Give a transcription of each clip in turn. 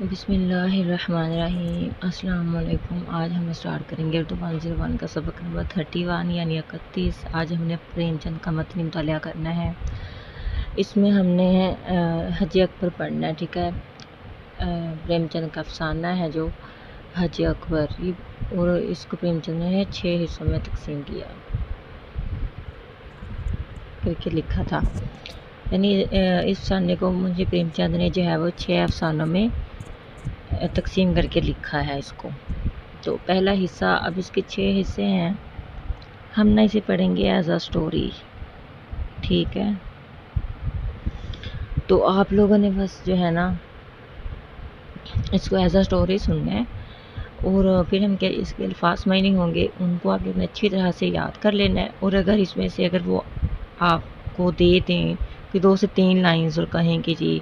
بسم اللہ الرحمن الرحیم۔ السلام علیکم۔ آج ہم اسٹارٹ کریں گے اردو 101 کا سبق نمبر 31 یعنی 31۔ آج ہم نے پریم چند کا متن مطالعہ کرنا ہے۔ اس میں ہم نے حج اکبر پڑھنا ہے، ٹھیک ہے۔ پریم چند کا افسانہ ہے جو حج اکبر، اور اس کو پریم چند نے 6 حصوں میں تقسیم کیا کر کے لکھا تھا، یعنی اس افسانے کو مجھے پریم چند نے جو ہے وہ 6 افسانوں میں تقسیم کر کے لکھا ہے اس کو۔ تو پہلا حصہ، اب اس کے 6 حصے ہیں، ہم نہ اسے پڑھیں گے ایز اے سٹوری، ٹھیک ہے۔ تو آپ لوگوں نے بس جو ہے نا اس کو ایز اے سٹوری سننا ہے، اور پھر ہم کیا اس کے الفاظ میننگ ہوں گے ان کو آپ لوگوں نے اچھی طرح سے یاد کر لینا ہے، اور اگر اس میں سے اگر وہ آپ کو دے دیں کہ 2 سے 3 لائنز اور کہیں کہ جی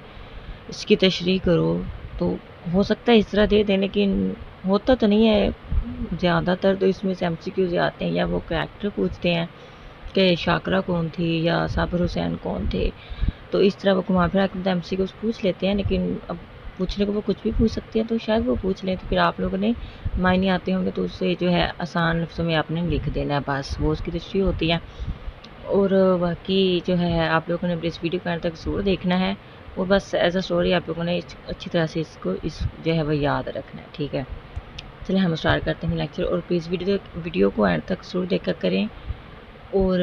اس کی تشریح کرو، تو ہو سکتا ہے اس طرح دے دیں، لیکن ہوتا تو نہیں ہے۔ زیادہ تر تو اس میں سے ایم سی کیوز آتے ہیں، یا وہ کریکٹر پوچھتے ہیں کہ شاکرہ کون تھی یا صابر حسین کون تھے، تو اس طرح وہ گھما پھرا کے ایم سی کیوز پوچھ لیتے ہیں، لیکن اب پوچھنے کو وہ کچھ بھی پوچھ سکتے ہیں، تو شاید وہ پوچھ لیں، تو پھر آپ لوگوں نے معنی آتے ہوں گے تو اسے جو ہے آسان لفظوں میں آپ نے لکھ دینا ہے، بس وہ اس کی تشریح ہوتی ہے۔ اور باقی جو ہے آپ لوگوں نے اس ویڈیو کو اینڈ تک ضرور دیکھنا ہے، اور بس ایز اے سٹوری آپ لوگوں نے اچھی طرح سے اس کو جو ہے وہ یاد رکھنا ہے، ٹھیک ہے۔ چلیں ہم اسٹارٹ کرتے ہیں لیکچر، اور پلیز ویڈیو کو اینڈ تک ضرور دیکھا کریں، اور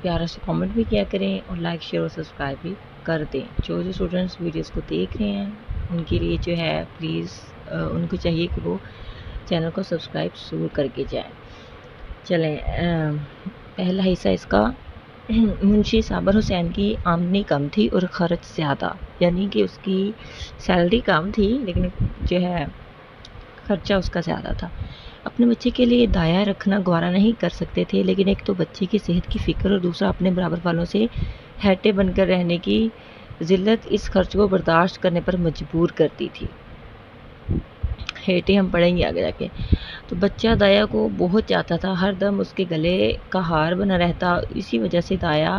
پیارا سے کامنٹ بھی کیا کریں، اور لائک شیئر اور سبسکرائب بھی کر دیں۔ جو اسٹوڈنٹس ویڈیوز کو دیکھ رہے ہیں ان کے لیے جو ہے پلیز ان کو چاہیے کہ وہ چینل کو سبسکرائب ضرور کر کے جائیں۔ چلیں پہلا حصہ اس کا، منشی صابر حسین کی آمدنی کم تھی اور خرچ زیادہ، یعنی کہ اس کی سیلری کم تھی لیکن جو ہے خرچہ اس کا زیادہ تھا۔ اپنے بچے کے لیے دایا رکھنا گوارا نہیں کر سکتے تھے، لیکن ایک تو بچے کی صحت کی فکر اور دوسرا اپنے برابر والوں سے ہیٹے بن کر رہنے کی ذلت اس خرچ کو برداشت کرنے پر مجبور کرتی تھی۔ ہیٹے ہم پڑھیں گے آگے جا کے۔ تو بچہ دایا کو بہت چاہتا تھا، ہر دم اس کے گلے کا ہار بنا رہتا، اسی وجہ سے دایا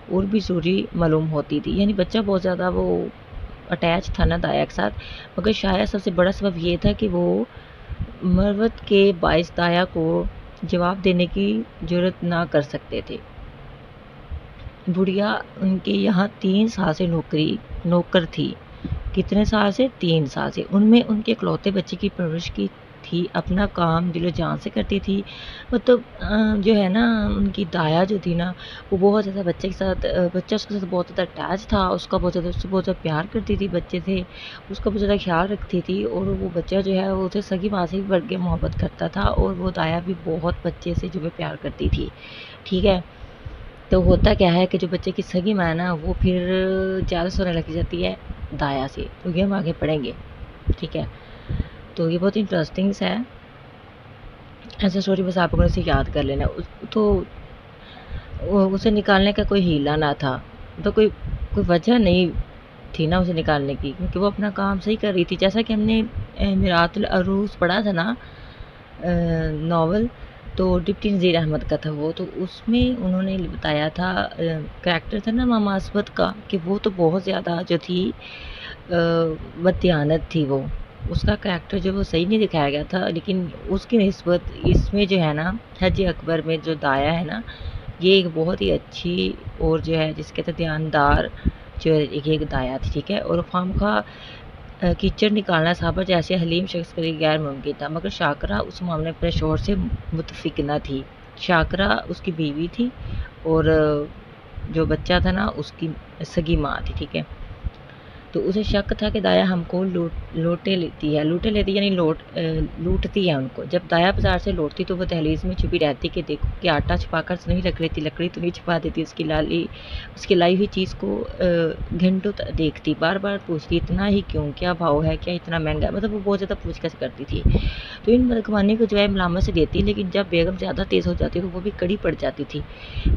اور بھی ضروری معلوم ہوتی تھی، یعنی بچہ بہت زیادہ وہ اٹیچ تھا نا دایا کے ساتھ، مگر شاید سب سے بڑا سبب یہ تھا کہ وہ مروت کے باعث دایا کو جواب دینے کی جرات نہ کر سکتے تھے۔ بڑھیا ان کے یہاں 3 سال سے نوکر تھی۔ کتنے سال سے؟ 3 سال سے۔ ان میں ان کے اکلوتے بچے کی پرورش کی تھی، اپنا کام دل و جان سے کرتی تھی۔ مطلب جو ہے نا ان کی دایا جو تھی نا، وہ بہت زیادہ بچے کے ساتھ، بچہ اس کے ساتھ بہت زیادہ اٹیچ تھا، اس سے بہت زیادہ پیار کرتی تھی، بچے سے اس کا بہت زیادہ خیال رکھتی تھی، اور وہ بچہ جو ہے وہ اسے سگی ماں سے بھی بڑھ کے محبت کرتا تھا، اور وہ دایا بھی بہت بچے سے جو ہے پیار کرتی تھی، ٹھیک ہے۔ تو ہوتا کیا ہے کہ جو بچے کی سگی ماں ہے نا وہ پھر زیادہ سونے لگ جاتی ہے دایا سے، تو یہ ہم آگے پڑھیں گے، ٹھیک ہے۔ تو یہ بہت انٹرسٹنگ ہے، ایسا اسٹوری بس آپ لوگوں نے اسے یاد کر لینا۔ تو اسے نکالنے کا کوئی ہیلا نہ تھا، تو کوئی وجہ نہیں تھی نا اسے نکالنے کی، کیونکہ وہ اپنا کام صحیح کر رہی تھی، جیسا کہ ہم نے میرات العروس پڑھا تھا نا ناول، تو ڈپٹی نذیر احمد کا تھا وہ، تو اس میں انہوں نے بتایا تھا، کریکٹر تھا نا ماما اسود کا، کہ وہ تو بہت زیادہ جو تھی بددیانت تھی، وہ اس کا کریکٹر جو وہ صحیح نہیں دکھایا گیا تھا، لیکن اس کی نسبت اس میں جو ہے نا حج اکبر میں جو دایا ہے نا، یہ ایک بہت ہی اچھی اور جو ہے جس کے تحت دیاندار جو ایک دایا تھی، ٹھیک ہے۔ اور خواہ کیچڑ نکالنا صابر جیسے حلیم شخص کے لیے غیر ممکن تھا، مگر شاکرہ اس معاملے پر شوہر سے متفق نہ تھی۔ شاکرہ اس کی بیوی تھی، اور جو بچہ تھا نا اس کی سگی ماں تھی، ٹھیک ہے۔ تو اسے شک تھا کہ دایا ہم کو لوٹے لیتی ہے یعنی لوٹتی ہے ان کو۔ جب دایا بازار سے لوٹتی تو وہ دہلیز میں چھپی رہتی کہ دیکھو کہ آٹا چھپا کر نہیں رکھ لیتی، لکڑی تو نہیں چھپا دیتی، اس کی لائی ہوئی چیز کو گھنٹوں دیکھتی، بار بار پوچھتی اتنا ہی کیوں، کیا بھاؤ ہے، کیا اتنا مہنگا ہے، مطلب وہ بہت زیادہ پوچھ گچھ کرتی تھی۔ تو ان بدگمانی کو جو ہے ملامت سے دیتی، لیکن جب بیگم زیادہ تیز ہو جاتی تو وہ بھی کڑی پڑ جاتی تھی،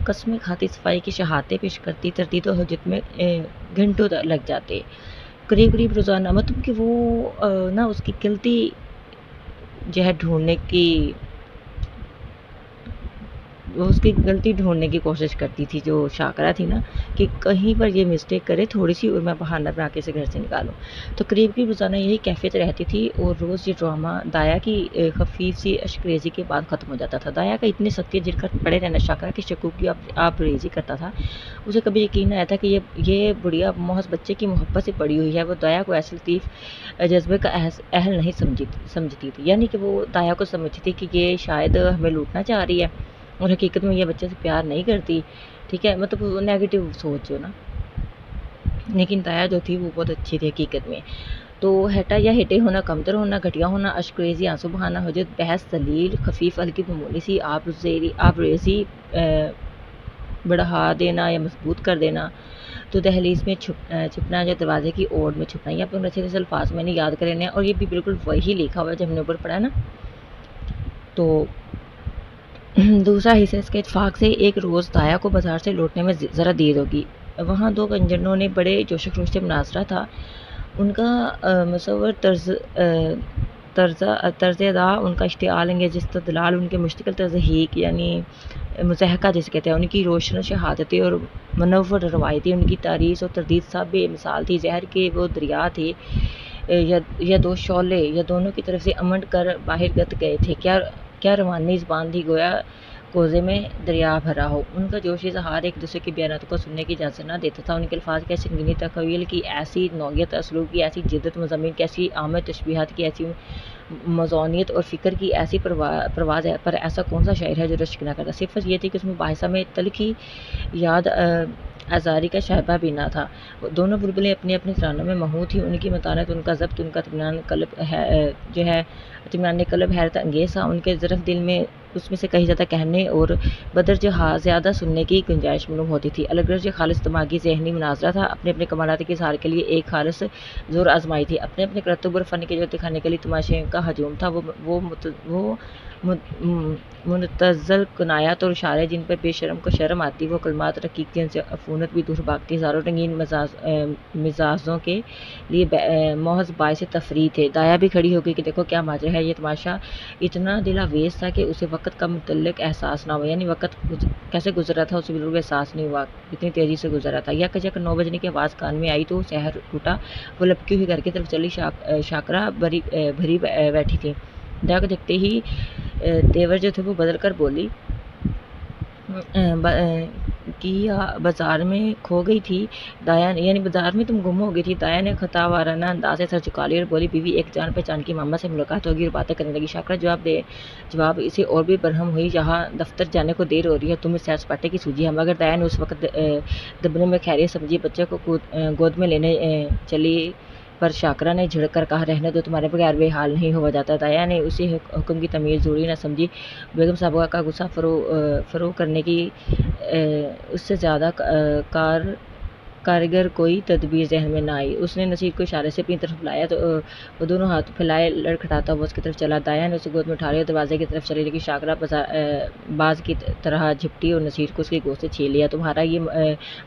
قسمیں کھاتی، صفائی کی شہادتیں پیش کرتی، تردید و حجت میں گھنٹوں لگ جاتے، قریب روزانہ، مطلب کہ وہ نا اس کی غلطی جو ہے ڈھونڈنے کی وہ اس کی غلطی ڈھونڈنے کی کوشش کرتی تھی جو شاکرہ تھی نا، کہ کہیں پر یہ مسٹیک کرے تھوڑی سی اور میں بہانہ بنا کے اسے گھر سے نکالوں۔ تو قریب کی روزانہ یہی کیفیت رہتی تھی اور روز یہ ڈرامہ دایا کی خفیف سی اشکریزی کے بعد ختم ہو جاتا تھا۔ دایا کا اتنی سختی جل کر پڑے رہنا شاکرہ کے شکوک کی آپ ریزی کرتا تھا۔ اسے کبھی یقین نہ آیا تھا کہ یہ بڑھیا محض بچے کی محبت سے پڑی ہوئی ہے۔ وہ دایا کو ایسے لطیف جذبے کا اہل نہیں سمجھتی تھی، یعنی کہ وہ دایا کو سمجھتی تھی کہ یہ شاید ہمیں لوٹنا چاہ رہی ہے اور حقیقت میں یہ بچے سے پیار نہیں کرتی، ٹھیک ہے، مطلب وہ نیگیٹو سوچ جو نا، لیکن دایا جو تھی وہ بہت اچھی تھی حقیقت میں۔ تو ہیٹا یا ہیٹے ہونا، کمتر ہونا، گھٹیا ہونا، اشکریزی، آنسو بہانا، حجت، بحث، دلیل، خفیف ہلکی معمولی سی آپ ریزی بڑھا دینا یا مضبوط کر دینا، تو دہلیز میں چھپنا یا دروازے کی اوڑ میں چھپنا، یہ اپنے اچھے سے الفاظ میں نہیں یاد کرے ہیں اور یہ بھی بالکل وہی لکھا ہوا ہے جو ہم نے اوپر پڑھا ہے نا۔ تو دوسرا حصہ اس کے اتفاق سے ایک روز دایا کو بازار سے لوٹنے میں ذرا دیر ہوگی۔ وہاں دو گنجنوں نے بڑے جوش و خروش سے مناظرہ تھا۔ ان کا مصور طرز ادا، ان کا اشتعال انگیز استدلال، ان کے مشتعل تضحیک یعنی مضحکہ جسے کہتے ہیں، ان کی روشن شہادتیں اور منور روایتیں، ان کی تعریض اور تردید سب بے مثال تھی۔ زہر کے وہ دریا تھے یا دو شعلے یا دونوں کی طرف سے امنڈ کر باہر گت گئے تھے۔ کیا روانی زبان تھی، گویا کوزے میں دریا بھرا ہو۔ ان کا جوشی اظہار ایک دوسرے کی بیانات کو سننے کی اجازت نہ دیتا تھا۔ ان کے الفاظ کی ایسی رنگینی، تخیل کی ایسی نوعیت، اسلوب کی ایسی جدت، مضامین کی ایسی آمد، تشبیہات کی ایسی موزونیت اور فکر کی ایسی پرواز پر ایسا کون سا شاعر ہے جو رشک نہ کرتا۔ صفت یہ تھی کہ اس مباحثہ میں تلخی، یاد آزاری کا شائبہ بھی نہ تھا۔ دونوں بلبلیں اپنے اپنے ترانوں میں محو تھیں۔ ان کی متانت، ان کا ضبط، ان کا اطمینان قلب حیرت انگیز تھا۔ ان کے ظرف دل میں اس میں سے کہیں زیادہ کہنے اور بدرجہ زیادہ سننے کی گنجائش معلوم ہوتی تھی۔ الگرچہ خالص دماغی ذہنی مناظرہ تھا، اپنے اپنے کمالات کے اظہار کے لیے ایک خالص زور آزمائی تھی، اپنے اپنے کرتب اور فن کے جو دکھانے کے لیے تماشے کا ہجوم تھا۔ وہ متزل کنایات اور اشارے جن پر بے شرم کو شرم آتی، وہ کلمات رقیق جن سے عفونت بھی دور بھاگتی، ہزاروں رنگین مزاجوں کے لیے محض باعث تفریح تھے۔ دایا بھی کھڑی ہو گئی کہ دیکھو کیا ماجرا ہے۔ یہ تماشا اتنا دل آویز تھا کہ اسے وقت کا متعلق احساس نہ ہوا، یعنی وقت کیسے گزر رہا تھا اسے بالکل احساس نہیں ہوا، اتنی تیزی سے گزر رہا تھا۔ یک 9 بجنے کی آواز کان میں آئی تو سحر ٹوٹا۔ وہ لپکی ہوئی گھر کی طرف چلی۔ شاکرہ بھری بیٹھی تھی۔ دایا کو دیکھتے ہی تیور جو تھے وہ بدل کر بولی کہ بازار میں کھو گئی تھی دایا، یعنی بازار میں تم گم ہو گئی تھی۔ دایا نے خطا وارانہ انداز سے سر جھکا لیا اور بولی بیوی ایک جان پہچان کی ماما سے ملاقات ہوگی اور باتیں کرنے لگی۔ شاکرہ جواب اسے اور بھی برہم ہوئی، یہاں دفتر جانے کو دیر ہو رہی ہے، تمہیں سیر سپاٹے کی سوجی ہے مگر دایا نے اس وقت دبنے میں خیریت سمجھی، بچے کو گود میں لینے چلی پر شاکرہ نے جھڑک کر کہا رہنے دو، تمہارے بغیر بے حال نہیں ہوا جاتا۔ دایا نے اسی حکم کی تمیز ضروری نہ سمجھی۔ بیگم صاحبہ کا غصہ فروغ کرنے کی اس سے زیادہ کارگر کوئی تدبیر ذہن میں نہ آئی۔ اس نے نصیر کو اشارے سے اپنی طرف بلایا تو وہ دونوں ہاتھ پھیلائے لڑکھڑاتا ہوا اس کی طرف چلا۔ دایا نے اسے گود میں اٹھا لیا اور دروازے کی طرف چلی، لیکن شاکرہ باز کی طرح جھپٹی اور نصیر کو اس کی گود سے چھین لیا۔ تمہارا یہ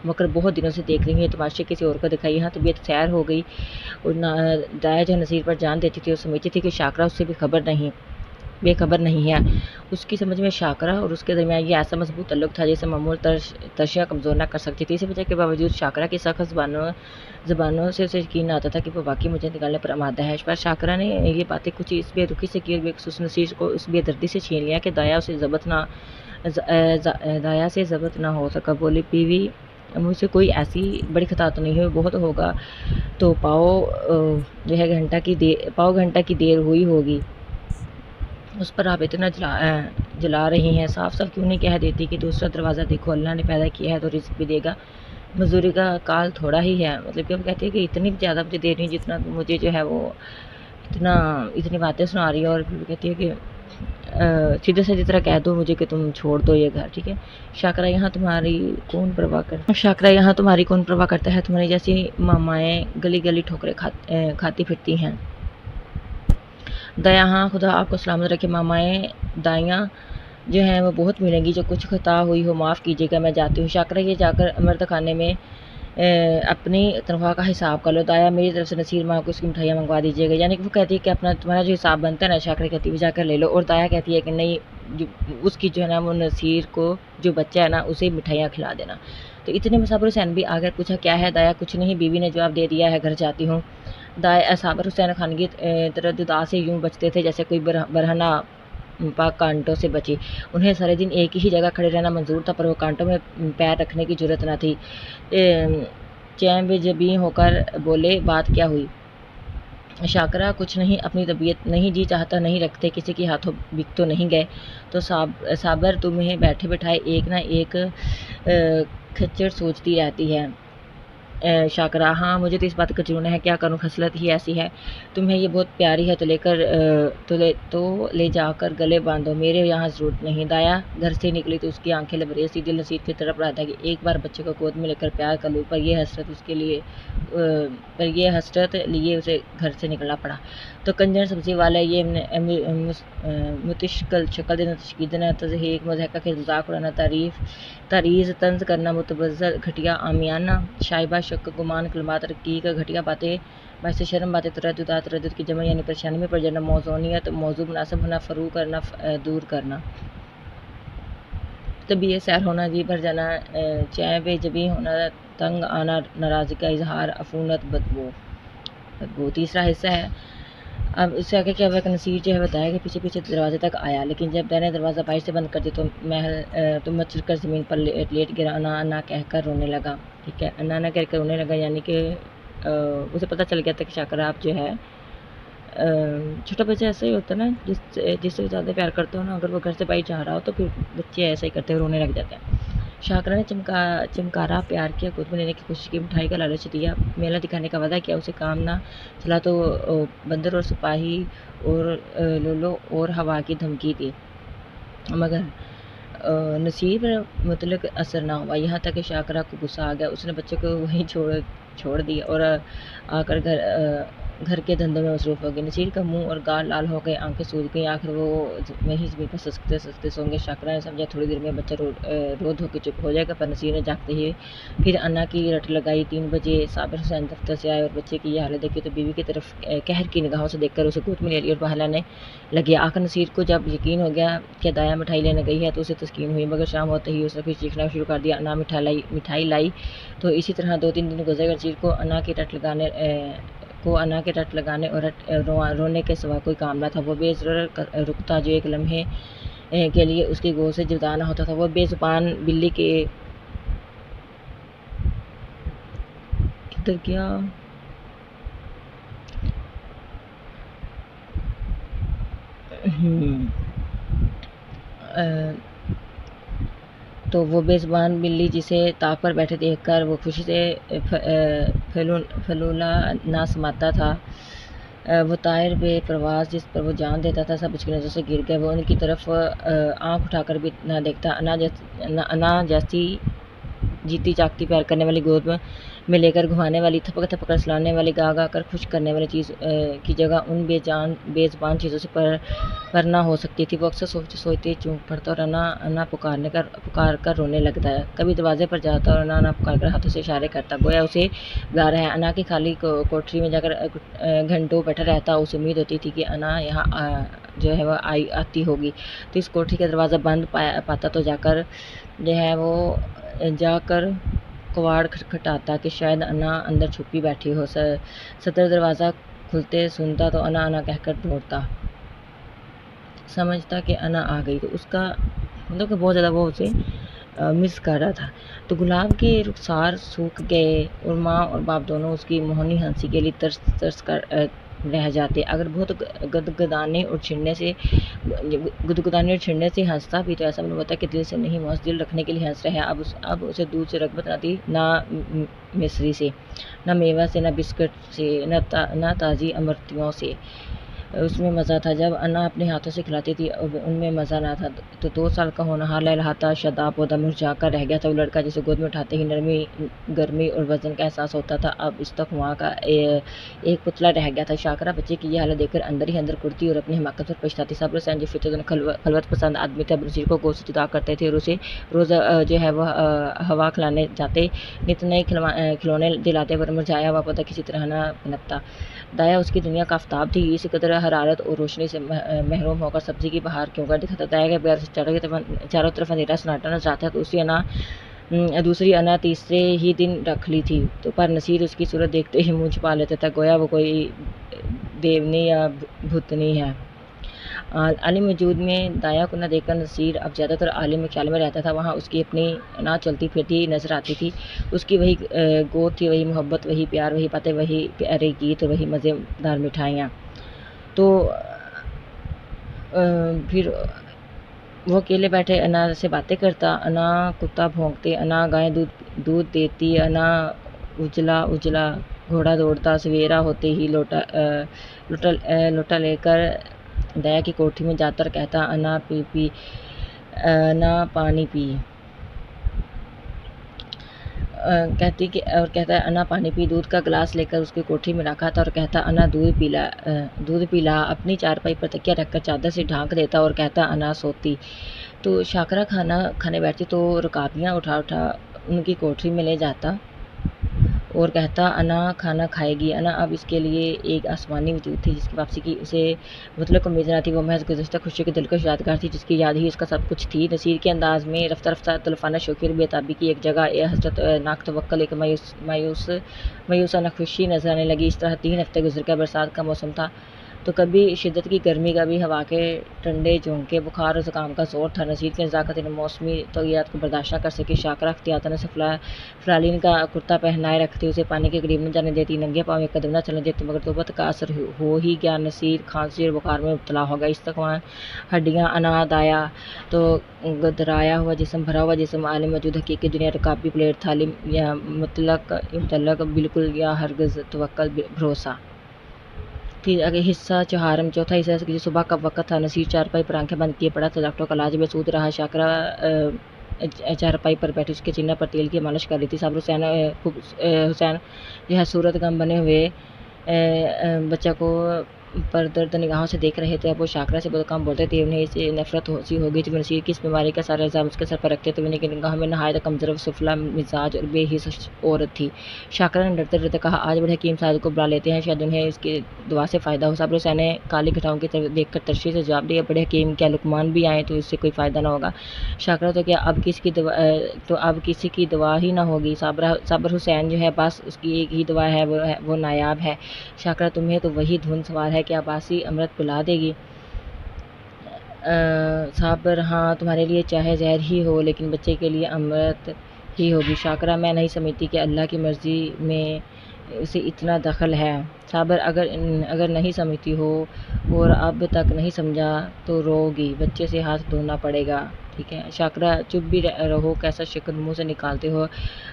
مکر بہت دنوں سے دیکھ رہی ہوں، یہ تماشے کسی اور کو دکھائیے۔ ہاں طبیعت سیر ہو گئی۔ اور دایا جو نصیر پر جان دیتی تھی اور سمجھتی تھی کہ شاکرہ اس سے بے خبر نہیں ہے، اس کی سمجھ میں شاکرہ اور اس کے درمیان یہ ایسا مضبوط تعلق تھا جسے معمول ترشیاں کمزور نہ کر سکتی تھی۔ اسی وجہ کے باوجود شاکرہ کی سخت زبانوں سے اسے یقین نہ آتا تھا کہ وہ واقعی مجھے نکالنے پر آمادہ ہے۔ پر شاکرہ نے یہ باتیں کچھ اس بے رخی سے کی اور بالخصوص نصیر کو اس بے دردی سے چھین لیا کہ دایا سے ضبط نہ ہو سکا۔ بولی بیوی مجھ سے کوئی ایسی بڑی خطا تو نہیں ہوئی، بہت ہوگا تو پاؤ گھنٹہ کی دیر ہوئی ہوگی، اس پر آپ اتنا جلا رہی ہیں، صاف کیوں نہیں کہہ دیتی کہ دوسرا دروازہ دیکھو، اللہ نے پیدا کیا ہے تو رزق بھی دے گا، مزدوری کا کال تھوڑا ہی ہے۔ مطلب کہ وہ کہتی ہے کہ اتنی زیادہ مجھے دیر نہیں جتنا مجھے جو ہے وہ اتنی باتیں سنا رہی ہے، اور پھر کہتی ہے کہ سیدھے سیدھی طرح کہہ دو مجھے کہ تم چھوڑ دو یہ گھر، ٹھیک ہے۔ شاکرہ یہاں تمہاری کون پرواہ کرتا ہے، تمہاری جیسی مامائیں گلی گلی ٹھوکریں کھاتی پھرتی ہیں۔ دایا ہاں خدا آپ کو سلامت رکھے، مامائیں دائیاں جو ہیں وہ بہت ملیں گی، جو کچھ خطا ہوئی ہو معاف کیجیے گا، میں جاتی ہوں۔ شاکرہ یہ جا کر مرد خانے میں اپنی تنخواہ کا حساب کر لو، دایا میری طرف سے نصیر ماں کو اس کی مٹھائیاں منگوا دیجیے گا، یعنی کہ وہ کہتی ہے کہ تمہارا جو حساب بنتا ہے نا، شاکرہ کہتی ہے وہ جا کر لے لو، اور دایا کہتی ہے کہ نہیں جو اس کی جو ہے نا وہ نصیر کو جو بچہ ہے نا اسے مٹھائیاں کھلا دینا۔ تو اتنے میں صابر حسین بھی آ کر پوچھا کیا ہے دایا؟ کچھ نہیں، بیوی نے جواب دے دیا ہے گھر جاتی ہوں۔ صابر حسین خان کی ترددات سے یوں بچتے تھے جیسے کوئی برہنہ پاک کانٹوں سے بچی۔ انہیں سارے دن ایک ہی جگہ کھڑے رہنا منظور تھا، پر وہ کانٹوں میں پیر رکھنے کی جرت نہ تھی۔ چین بے جبیں ہو کر بولے بات کیا ہوئی؟ شاکرہ کچھ نہیں، اپنی طبیعت نہیں، جی چاہتا نہیں رکھتے، کسی کے ہاتھوں بک تو نہیں گئے؟ تو صابر تمہیں بیٹھے بٹھائے ایک نہ ایک کھچڑ سوچتی رہتی ہے۔ شاکرہ ہاں مجھے تو اس بات کا جنون ہے، کیا کروں، خصلت ہی ایسی ہے۔ تمہیں یہ بہت پیاری ہے تو لے جا کر گلے باندھو، میرے یہاں ضرورت نہیں۔ دایا گھر سے نکلی تو اس کی آنکھیں لبریز تھی، دل نصیر کی طرف رہا تھا کہ ایک بار بچے کو گود میں لے کر پیار کر لوں، پر یہ حسرت لیے اسے گھر سے نکلنا پڑا۔ تو کنجر سبزی والا یہ متشکل شکل دینا، تشکیدنا، تضحیک، مضحکہ خیز مذاق اڑانا، تعریض طنز کرنا، متبذر، گھٹیا، عامیانہ، شائبہ، شک، گمان، کلمات رقیق، گھٹیا باتیں، باعث شرم باتیں، ترددات، تردد کی جمع یعنی پریشانی میں پڑ جانا، موزونیت، موضوع مناسب ہونا، فرو کرنا، دور کرنا، طبیعِ سیر ہونا، جی بھر جانا، چین بے جبیں ہونا، تنگ آنا، ناراضگی کا اظہار، عفونت، بدبو۔ تیسرا حصہ ہے۔ اب اس سے آگے کیا ہوا کہ نصیر جو ہے بتایا کہ پیچھے پیچھے دروازے تک آیا، لیکن جب میں نے دروازہ باہر سے بند کر دیا تو مچل کر زمین پر لیٹ گرا، انا انا کہہ کر رونے لگا۔ ٹھیک ہے، انا انا کہہ کر رونے لگا یعنی کہ اسے پتہ چل گیا تھا کہ شاکرہ آپ جو ہے چھوٹا بچہ ایسا ہی ہوتا ہے نا، جس سے زیادہ پیار کرتے ہو نا، اگر وہ گھر سے باہر جا رہا ہو تو پھر بچے ایسا ہی کرتے ہیں، رونے لگ جاتے ہیں۔ شاکرہ نے چمکارا پیار کیا، گود میں لینے کی کوشش کی، مٹھائی کا لالچ دیا، میلہ دکھانے کا وعدہ کیا، اسے کام نہ چلا تو بندر اور سپاہی اور لولو اور ہوا کی دھمکی دی، مگر نصیر پر مطلق اثر نہ ہوا، یہاں تک کہ شاکرہ کو غصہ آ گیا۔ اس نے بچے کو وہیں چھوڑ دیا اور آ کر گھر کے دھندوں میں مصروف ہو گئی۔ نصیر کا منہ اور گال لال ہو گئے، آنکھیں سوج گئیں، آخر وہ وہیں زمین پر سسکتے سو گئے۔ شاکرہ نے سمجھا تھوڑی دیر میں بچہ رو دھو کے چپ ہو جائے گا، پر نصیر نے جاگتے ہی پھر انا کی رٹ لگائی۔ 3 بجے صابر حسین دفتر سے آئے اور بچے کی یہ حالت دیکھی تو بیوی کی طرف قہر کی نگاہوں سے دیکھ کر اسے گود میں لے لیا اور بہلانے لگے۔ آخر نصیر کو جب یقین ہو گیا کہ دایا مٹھائی لینے گئی ہے تو اسے تسکین ہوئی، مگر شام ہوتے ہی اس نے پھر چیخنا شروع کر دیا، انا مٹھائی لائی۔ تو اسی طرح 2-3 دن گزر گئے۔ نصیر کو انا کی رٹ لگانے اور رونے کے سوا کوئی کام نہ تھا۔ وہ بے ضرر رکتا جو ایک لمحے کے لیے اس کی گود سے جدا نہ ہوتا تھا۔ وہ بے زبان بلی کے کدھر گیا تو وہ بے زبان بلی جسے طاق پر بیٹھے دیکھ کر وہ خوشی سے پھلولا نہ سماتا تھا، وہ طائر بے پرواز جس پر وہ جان دیتا تھا، سب اس کی نظر سے گر گئے۔ وہ ان کی طرف آنکھ اٹھا کر بھی نہ دیکھتا۔ انا جیسی جیتی جاگتی پیار کرنے والی، گود میں لے کر گھمانے والی، تھپک تھپک کر سلانے والی، گا گا کر خوش کرنے والی چیز کی جگہ ان بے زبان چیزوں سے پر نہ ہو سکتی تھی۔ وہ اکثر سوچتے سوچتے چونک پڑتا اور انا پکار کر رونے لگتا ہے۔ کبھی دروازے پر جاتا اور انا پکار کر ہاتھوں سے اشارے کرتا، گویا اسے بلا رہا ہے۔ انا کی خالی کوٹری میں جا کر گھنٹوں بیٹھا رہتا۔ اسے امید ہوتی تھی کہ انا یہاں جو ہے وہ آتی ہوگی تو اس کوٹری کا دروازہ بند پاتا تو جا کر کواڑ کھٹکھٹاتا کہ شاید انا اندر چھپی بیٹھی ہو۔ صدر دروازہ کھلتے سنتا تو انا انا کہہ کر دوڑتا، سمجھتا کہ انا آ گئی، تو اس کا مطلب کہ بہت زیادہ وہ اسے مس کر رہا تھا۔ تو گلاب کے رخسار سوکھ گئے اور ماں اور باپ دونوں اس کی موہنی ہنسی کے لیے ترس کر رہ جاتے۔ اگر بہت گدگدانے اور چھڑنے سے ہنستا بھی تو ایسا معلوم ہوتا کہ دل سے نہیں، محض دل رکھنے کے لیے ہنس رہا ہے۔ اب اسے دودھ سے رغبت نہ تھی، نہ مصری سے، نہ میوہ سے، نہ بسکٹ سے، نہ تازی امرتیوں سے۔ اس میں مزہ تھا جب انا اپنے ہاتھوں سے کھلاتی تھی، اب ان میں مزہ نہ تھا۔ تو 2 سال کا ہونہار لہلہاتا شاداب پودا مرجھا کر رہ گیا تھا۔ وہ لڑکا جسے گود میں اٹھاتے ہی نرمی، گرمی اور وزن کا احساس ہوتا تھا، اب اس تک وہاں کا ایک پتلا رہ گیا تھا۔ شاکرہ بچے کی یہ حالت دیکھ کر اندر ہی اندر کڑتی اور اپنی حماقت پر پچھتاتی۔ صابر حسین جو فطرتاً خلوت پسند آدمی تھے، اب نصیر کو گود سے جدا کرتے تھے اور اسے روز جو ہے وہ ہوا کھلانے جاتے، نت نئے کھلونے دلاتے، پر مرجھایا ہوا پودا کسی طرح نہ پنپتا۔ دایا اس کی دنیا کا آفتاب تھی، اسی قدر حرارت اور روشنی سے محروم ہو کر سبزی کی بہار کیوں کر دکھاتا ہے کہ چاروں طرف اندھیرا سناٹا نظر آتا ہے تو دوسری انا تیسرے ہی دن رکھ لی تھی تو پر نصیر اس کی صورت دیکھتے ہی منہ چھپا لیتا تھا، گویا وہ کوئی دیونی یا بھوتنی ہے۔ عالم وجود میں دایا کو نہ دیکھ کر نصیر اب زیادہ تر عالم خیال میں رہتا تھا۔ وہاں اس کی اپنی انا چلتی پھرتی نظر آتی تھی، اس کی وہی گود تھی، وہی محبت، وہی پیار، وہی باتیں، وہی پیارے گیت، وہی مزیدار مٹھائیاں۔ تو پھر وہ اکیلے بیٹھے انا سے باتیں کرتا، انا کتا بھونکتے، انا گائے دودھ دیتی، انا اجلا اجلا گھوڑا دوڑتا، سویرا ہوتے ہی لوٹا لے کر دایا کی کوٹھی میں جاتا اور کہتا انا پانی پی، کہتا انا پانی پی، دودھ کا گلاس لے کر اس کی کوٹھی میں رکھا تھا اور کہتا انا دودھ پلا، اپنی چارپائی پر تکیہ رکھ کر چادر سے ڈھانک دیتا اور کہتا انا سوتی۔ تو شاکرہ کھانا کھانے بیٹھتی تو رکابیاں اٹھا ان کی کوٹھی میں لے جاتا اور کہتا انا کھانا کھائے گی۔ انا اب اس کے لیے ایک آسمانی وجود تھی جس کی واپسی کی اسے مطلق امید نہ تھی، وہ محض گزشتہ خوشی کی دلکش یادگار تھی جس کی یاد ہی اس کا سب کچھ تھی۔ نصیر کے انداز میں رفتہ رفتہ طلفانہ شوخی اور بے تابی کی ایک جگہ حسرت ناک توکل، ایک مایوسانہ خوشی نظر آنے لگی۔ اس طرح 3 ہفتے گزر گئے۔ برسات کا موسم تھا تو کبھی شدت کی گرمی، کبھی ہوا کے ٹھنڈے جھونکے، بخار اور زکام کا زور تھا۔ نصیر کی نزاکت ان موسمی تغیرات کو برداشت نہ کر سکی۔ شاکرہ احتیاطاً اسے فلالین کا کرتا پہنائے رکھتی، اسے پانی کے قریب نہ جانے دیتی، ننگے پاؤں ایک قدم نہ چلنے دیتی، مگر توبت کا اثر ہو ہی گیا۔ نصیر کھانسی اور بخار میں مبتلا ہو گیا۔ استحکام ہڈیاں، انا دایا تو گدرایا ہوا جسم، بھرا ہوا جسم، عالم وجود، حقیقی دنیا، رکابی پلیٹ تھالی، یا مطلق بالکل یا ہرگز توکل بھروسہ۔ حصہ چہارم، چوتھا حصہ کہ صبح کا وقت تھا۔ نصیر چارپائی پر آنکھیں بند کیے پڑا تھا، ڈاکٹروں کا علاج بے سود رہا۔ شاکرہ چارپائی پر بیٹھی اس کے سینہ پر تیل کی مالش کر رہی تھی۔ صابر حسین جو ہے صورت غم بنے ہوئے بچہ کو پردرد نگاہوں سے دیکھ رہے تھے۔ اب وہ شاکرہ سے بہت کم بولتے تھے، انہیں اس سے نفرت سی ہو گئی تھی۔ وہ نصیر کی اس بیماری کا سارا الزام اس کے سر پر رکھتے تھے۔ وہ ان کی نگاہوں میں نہایت کمزور و سفلی مزاج اور بے حس عورت تھی۔ شاکرہ نے ڈرتے ڈرتے کہا آج بڑے حکیم صاحب کو بلا لیتے ہیں، شاید انہیں اس کی دوا سے فائدہ ہو۔ صابر حسین نے کالی گھٹاؤں کی طرف دیکھ کر ترشی سے جواب دیا بڑے حکیم، کیا لقمان بھی آئیں تو اس سے کوئی فائدہ نہ ہوگا؟ شاکرہ تو اب کسی کی دوا ہی نہ ہوگی۔ صابر حسین جو ہے بس اس کی ایک ہی دوا ہے، وہ نایاب ہے۔ شاکرہ تمہیں تو وہی دھن سوار ہے کہ عباسی امرت پلا دے گی۔ صابر ہاں تمہارے لیے چاہے زہر ہی ہو لیکن بچے کے لیے امرت ہی ہوگی۔ شاکرہ میں نہیں سمجھتی کہ اللہ کی مرضی میں اسے اتنا دخل ہے۔ صابر اگر نہیں سمجھتی ہو اور اب تک نہیں سمجھا تو رو گی، بچے سے ہاتھ دھونا پڑے گا، ٹھیک ہے؟ شاکرہ چپ بھی رہو، کیسا شکن منہ سے نکالتے ہو،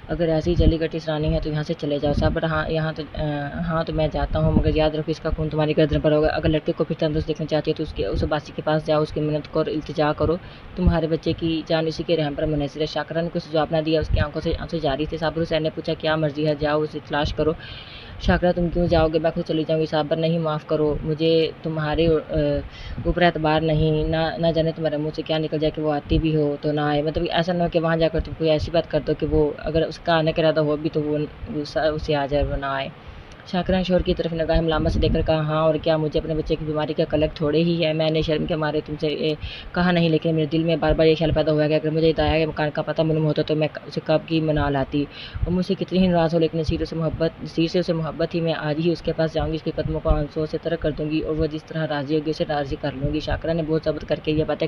اگر ایسی جلی کٹی سنانی ہے تو یہاں سے چلے جاؤ۔ صابر ہاں تو میں جاتا ہوں، مگر یاد رکھو اس کا خون تمہاری گردن پر ہوگا۔ اگر لڑکے کو پھر تندرست دیکھنا چاہتی ہو تو اس عباسی کے پاس جاؤ، اس کی منت کرو، التجا کرو، تمہارے بچے کی جان اسی کے رحم پر منحصر ہے۔ شاکرہ نے کچھ جواب نہ دیا، اس کی آنکھوں سے آنسو جاری تھے۔ صابر حسین نے پوچھا کیا مرضی ہے، جاؤ اسے تلاش کرو۔ شاکرہ تم کیوں جاؤ گے، میں خود چلی جاؤں گی۔ صابر نہیں، معاف کرو، مجھے تمہارے اوپر اعتبار نہیں، نہ جانے تمہارے منہ سے کیا نکل جائے کہ وہ آتی بھی ہو تو نہ آئے، مطلب ایسا نہ ہو کہ وہاں جا کر تم کوئی ایسی بات کر دو کہ وہ اگر اس کا آنے کا ارادہ ہو بھی تو وہ اسے آ جائے، وہ نہ آئے۔ شاکرہ نے شوہر کی طرف نگاہ ملامت سے دیکھ کر کہا ہاں اور کیا، مجھے اپنے بچے کی بیماری کا قلق تھوڑے ہی ہے، میں نے شرم کے مارے تم سے کہا نہیں، لیکن میرے دل میں بار بار یہ خیال پیدا ہوا کہ اگر مجھے دایا کے مکان کا پتہ معلوم ہوتا تو میں اسے کب کی منا لاتی، اور مجھ سے کتنی ہی ناراض ہو لیکن نصیر سے اسے محبت ہی، میں آج ہی اس کے پاس جاؤں گی، اس کے قدموں کو آنسوؤں سے ترک کر دوں گی اور وہ جس طرح راضی ہوگی اسے راضی کر لوں گی۔ شاکرہ نے بہت ضبط کر کے یہ باتیں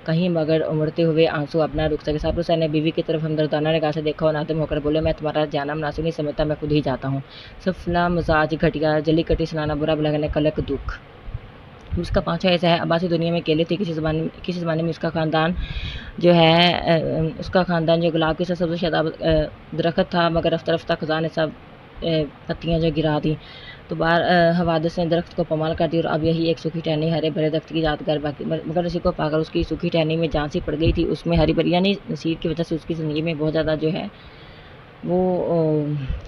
کہیں مگر امڑتے ہوئے آنسو اب نہ رک سکے۔ صابر حسین نے بیوی کی طرف ہمدردانہ نگاہ سے دیکھا اور نادم ہو کر بولے میں تمہارا جانا مناسب نہیں سمجھتا، میں خود ہی جاتا ہوں۔ سفلی مزاج، گھٹیا، جلی کٹی سنانا، برا بھلا کہنا، قلق، دکھ۔ اس کا 5واں حصہ ہے۔ عباسی دنیا میں اکیلے تھے۔ کسی زمانے میں اس کا خاندان جو گلاب کے سبز و شاداب درخت تھا، مگر رفتہ رفتہ خزاں نے سب پتیاں جو گرا دیں تو حوادث نے درخت کو پامال کر دی اور اب یہی ایک سوکھی ٹہنی ہرے بھرے درخت کی یادگار باقی، مگر نصیر کو پا کر اس کی سوکھی ٹہنی میں جان سی پڑ گئی تھی، اس میں ہری بھری، یعنی نصیر کی وجہ سے اس کی زندگی میں بہت زیادہ جو ہے وہ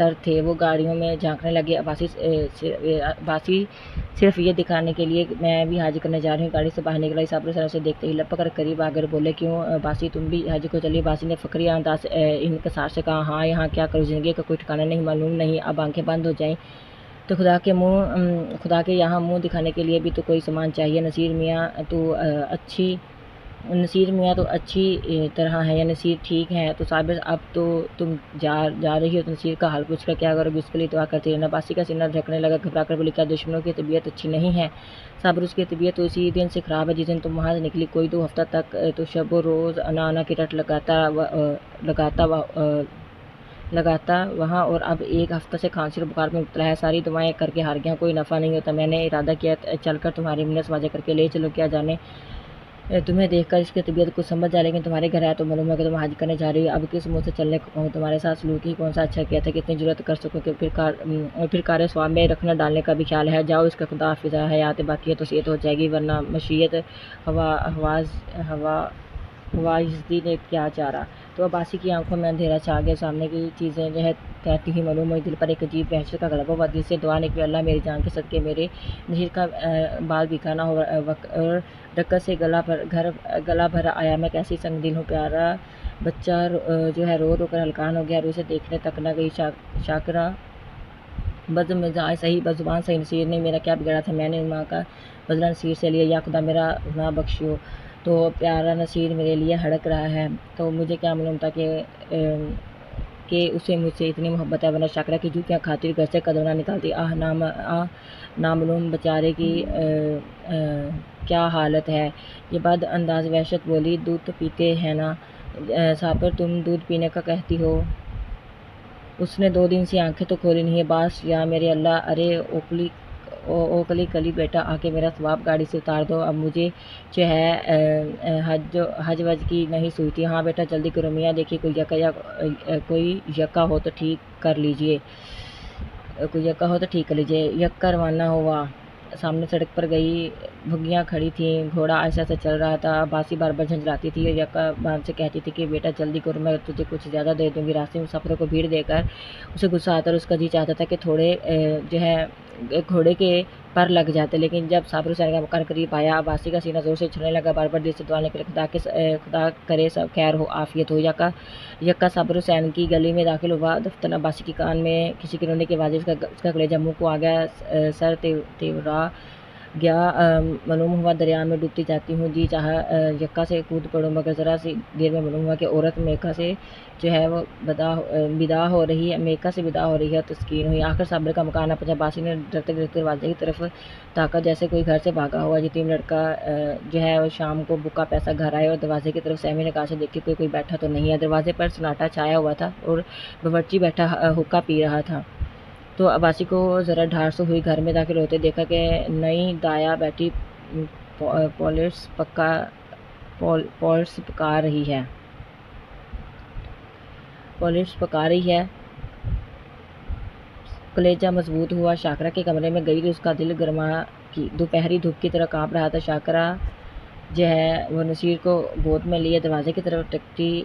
تر تھے وہ گاڑیوں میں جھانکنے لگے۔ عباسی صرف یہ دکھانے کے لیے میں بھی حج کرنے جا رہی ہوں گاڑی سے باہر نکلا۔ صابر حسین اسے دیکھتے ہی لپک کر قریب آ کر بولے، کیوں عباسی تم بھی حج کو چلی؟ عباسی نے فخریہ انداز انکسار سے کہا، ہاں یہاں کیا کروں، زندگی کا کوئی ٹھکانا نہیں، معلوم نہیں اب آنکھیں بند ہو جائیں تو خدا کے یہاں منہ دکھانے کے لیے بھی تو کوئی سامان چاہیے۔ نصیر میاں تو اچھی طرح ہے، یا نصیر ٹھیک ہے؟ تو صابر اب تو تم جا رہی ہو تو نصیر کا حال پوچھ کر کیا کرو گی، اس کے لیے دعا کرتی رہنا۔ عباسی کا سینہ دھڑکنے لگا، گھبرا کر بولی، کیا دشمنوں کی طبیعت اچھی نہیں ہے؟ صابر اس کی طبیعت تو اسی دن سے خراب ہے جس دن تم وہاں سے نکلی، کوئی 2 ہفتہ تک تو شب و روز انا کی رٹ لگاتا وہاں، اور اب 1 ہفتہ سے کھانسی اور بخار میں مبتلا ہے۔ ساری دعائیں کر کے ہار گیا، کوئی نفع نہیں ہوتا۔ میں نے ارادہ کیا چل کر تمہاری منت سماجہ کر کے لے چلوں، کیا جانے تمہیں دیکھ کر اس کی طبیعت کچھ سمجھ جائے، لیکن تمہارے گھر آیا تو معلوم ہوا کہ تم حج کرنے جا رہی ہو۔ اب کس منہ سے چلنے کو کہوں، تمہارے ساتھ سلوک ہی کون سا اچھا کیا تھا کہ اتنی جرأت کر سکوں کہ پھر کار ثواب میں رکھنا ڈالنے کا بھی خیال ہے؟ جاؤ، اس کا خدا حافظ، حیات باقی ہے تو صحت ہو جائے گی، ورنہ مشیت ہواجدی نے کیا چارہ۔ تو عباسی کی آنکھوں میں اندھیرا چھا گیا، سامنے کی چیزیں تیرتی ہی معلوم ہوئی، دل پر ایک عجیب وحشت کا غلبہ ہوا، دل سے دعا نکلی، اللہ میری جان کے صدقے میرے نصیر کا بال بھیگا نہ ہو، اور دقت سے گلا بھر آیا، میں کیسی سنگ دل ہوں، پیارا بچہ جو ہے رو کر ہلکان ہو گیا، اور اسے دیکھنے تک نہ گئی۔ شاکرہ بدمزاج صحیح، بدزبان صحیح، نصیر نے میرا کیا بگاڑا تھا؟ میں نے ماں کا بدلہ نصیر سے لیا، یا خدا میرا گناہ بخشو، تو پیارا نصیر میرے لیے ہڑک رہا ہے، تو مجھے کیا معلوم تھا کہ اسے مجھ سے اتنی محبت ہے، ورنہ شاکرہ کی جوتیاں کھاتی ہوئی گھر سے قدم نہ نکالتی۔ نامعلوم بیچارے کی کیا حالت ہے۔ یہ بد انداز وحشت بولی، دودھ تو پیتے ہیں نا صابر، تم دودھ پینے کا کہتی ہو؟ اس نے 2 دن سے آنکھیں تو کھولی نہیں ہے، باس یا میرے اللہ، ارے اوکلی کلی بیٹا، آ کے میرا ثواب گاڑی سے اتار دو، اب مجھے جو ہے حج وج کی نہیں سوئی تھی۔ ہاں بیٹا جلدی کرو میاں، دیکھیے کوئی یکا ہو تو ٹھیک کر لیجیے۔ یکا روانہ ہوا، سامنے سڑک پر کئی بھگیاں کھڑی تھیں، گھوڑا آہستہ سے چل رہا تھا، عباسی بار بار جھنجھلاتی تھی، اور یکا بان سے کہتی تھی کہ بیٹا جلدی کرو، میں تجھے کچھ زیادہ دے دوں گی۔ راستے میں مسافروں کو بھیڑ دیکھ کر اسے غصہ آتا، اور اس کا جی چاہتا تھا کہ تھوڑے جو ہے گھوڑے کے پر لگ جاتے، لیکن جب صابر حسین کا مکان قریب آیا، عباسی کا سینہ زور سے چھڑنے لگا، بار بار دل سے دعا نکلی، خدا کرے سب خیر ہو، عافیت ہو۔ یکا صابر حسین کی گلی میں داخل ہوا، دفتر عباسی کے کان میں کسی کے رونے کی آواز، اس کا کلیجہ منہ کو آ گیا، سر تیورا گیا، معلوم ہوا دریا میں ڈوبتی جاتی ہوں، جی چاہا یکا سے کود پڑوں، مگر ذرا سی دیر میں معلوم ہوا کہ عورت میکا سے جو ہے وہ بدا ہو رہی ہے، تسکین ہوئی۔ آخر صابر کا مکان پہنچا، عباسی نے ڈرتے ڈرتے دروازے کی طرف تاکا، جیسے کوئی گھر سے بھاگا ہوا یتیم لڑکا جو ہے وہ شام کو بھوکا پیاسا گھر آئے، اور دروازے کی طرف سہمی نگاہ سے دیکھے کوئی بیٹھا تو نہیں ہے۔ دروازے پر سناٹا چھایا ہوا تھا، اور باورچی بیٹھا حقہ پی رہا تھا، تو عباسی کو ذرا ڈھار سو ہوئی، گھر میں داخل ہوتے دیکھا کہ نئی دایا بیٹی پولٹس پکا رہی ہے۔ کلیجہ مضبوط ہوا، شاکرہ کے کمرے میں گئی تو اس کا دل گرما کی دوپہری دھوپ کی طرح کانپ رہا تھا۔ شاکرہ جو ہے وہ نصیر کو گود میں لیے دروازے کی طرف ٹکٹی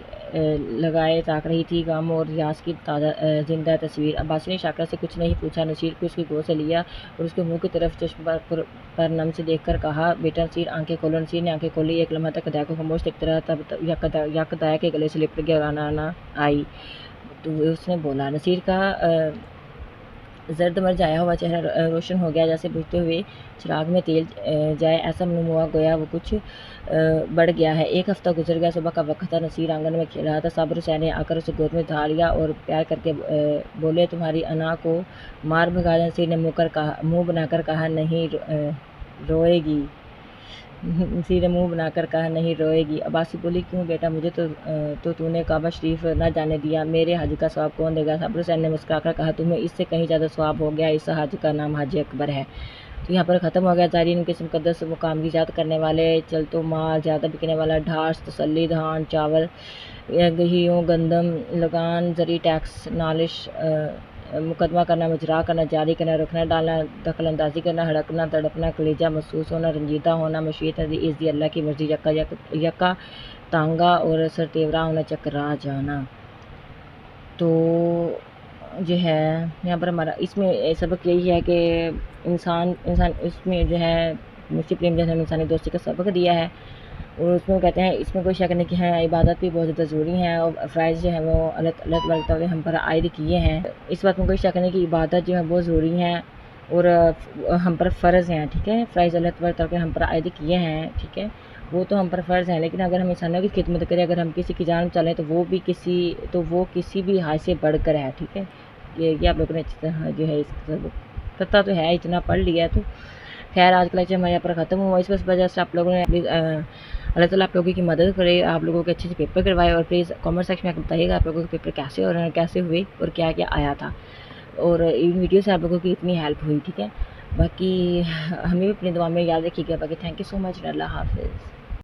لگائے تاک رہی تھی، غم اور ریاض کی زندہ تصویر۔ عباسی نے شاکرہ سے کچھ نہیں پوچھا، نصیر کو اس کی گود سے لیا اور اس کے منہ کی طرف چشم پر نم سے دیکھ کر کہا، بیٹا نصیر آنکھیں کھولو۔ نصیر نے آنکھیں کھولی، ایک لمحہ تک خدا کو خاموش دیکھتا رہا، تب یک دایا کے گلے سے لپٹ گیا اور آنا آئی، تو اس نے بولا۔ نصیر کا زرد مرجھایا ہوا چہرہ روشن ہو گیا، جیسے بجھتے ہوئے چراغ میں تیل جائے، ایسا معلوم ہوا گویا وہ کچھ بڑھ گیا ہے۔ 1 ہفتہ گزر گیا، صبح کا وقت تھا، نصیر آنگن میں کھیل رہا تھا، صابر حسین نے آ کر اسے گود میں اٹھا لیا اور پیار کر کے بولے، تمہاری انا کو مار بھگا دیں؟ نصیر نے منہ بنا کر کہا، نہیں روئے گی۔ عباسی بولی، کیوں بیٹا، مجھے تو نے کعبہ شریف نہ جانے دیا، میرے حج کا ثواب کون دے گا؟ صابر حسین نے مسکرا کر کہا، تمہیں اس سے کہیں زیادہ ثواب ہو گیا، اس حج کا نام حج اکبر ہے۔ تو یہاں پر ختم ہو گیا۔ زائرین کے مقدس مقام کی یاد کرنے والے، چلتو مال زیادہ بکنے والا، ڈھارس تسلی، دھان چاول، گیہوں گندم، لگان زرعی ٹیکس، نالش، مقدمہ کرنا، مجرا کرنا، جاری کرنا، رکھنا ڈالنا، دخل اندازی کرنا، ہڑکنا، تڑپنا، کلیجہ محسوس ہونا، رنجیدہ ہونا، مشیت عزی، اللہ کی مرضی، یکا تانگا اور سر تیورا ہونا، چکرا جانا۔ تو جو ہے یہاں پر ہمارا اس میں سبق یہی ہے کہ انسان اس میں جو ہے مفتی پریم چند نے انسانی دوستی کا سبق دیا ہے، اور اس میں کہتے ہیں اس میں کوئی شک نہیں کہ ہے عبادت بھی بہت زیادہ ضروری ہے، اور فرائض جو ہے وہ اللہ تعالیٰ نے ہم پر عائد کیے ہیں، اس بات میں کوئی شک نہیں کہ عبادت جو ہے بہت ضروری ہے اور ہم پر فرض ہیں، ٹھیک ہے، فرائض اللہ تعالیٰ نے ہم پر عائد کیے ہیں، ٹھیک ہے، وہ تو ہم پر فرض ہیں، لیکن اگر ہم انسانوں کی خدمت کریں، اگر ہم کسی کی جان چلیں تو وہ کسی بھی حد سے بڑھ کر ہے، ٹھیک ہے، یہ آپ لوگوں نے اچھی طرح جو ہے اس پتہ تو ہے، اتنا پڑھ لیا ہے، تو خیر آج کا لیکچر ہمارے یہاں پر ختم ہوا، اس وجہ سے آپ لوگوں نے اللہ تعالیٰ آپ لوگوں کی مدد کرے، آپ لوگوں کے اچھے سے پیپر کروائے، اور پلیز کامنٹ سیکشن میں بتائیے گا آپ لوگوں کے پیپر کیسے ہو رہے ہیں، کیسے ہوئے اور کیا کیا آیا تھا، اور ان ویڈیو سے آپ لوگوں کی اتنی ہیلپ ہوئی، ٹھیک ہے، باقی ہمیں بھی اپنی دعا میں یاد رکھیے گا، باقی تھینک یو سو مچ، اللہ حافظ.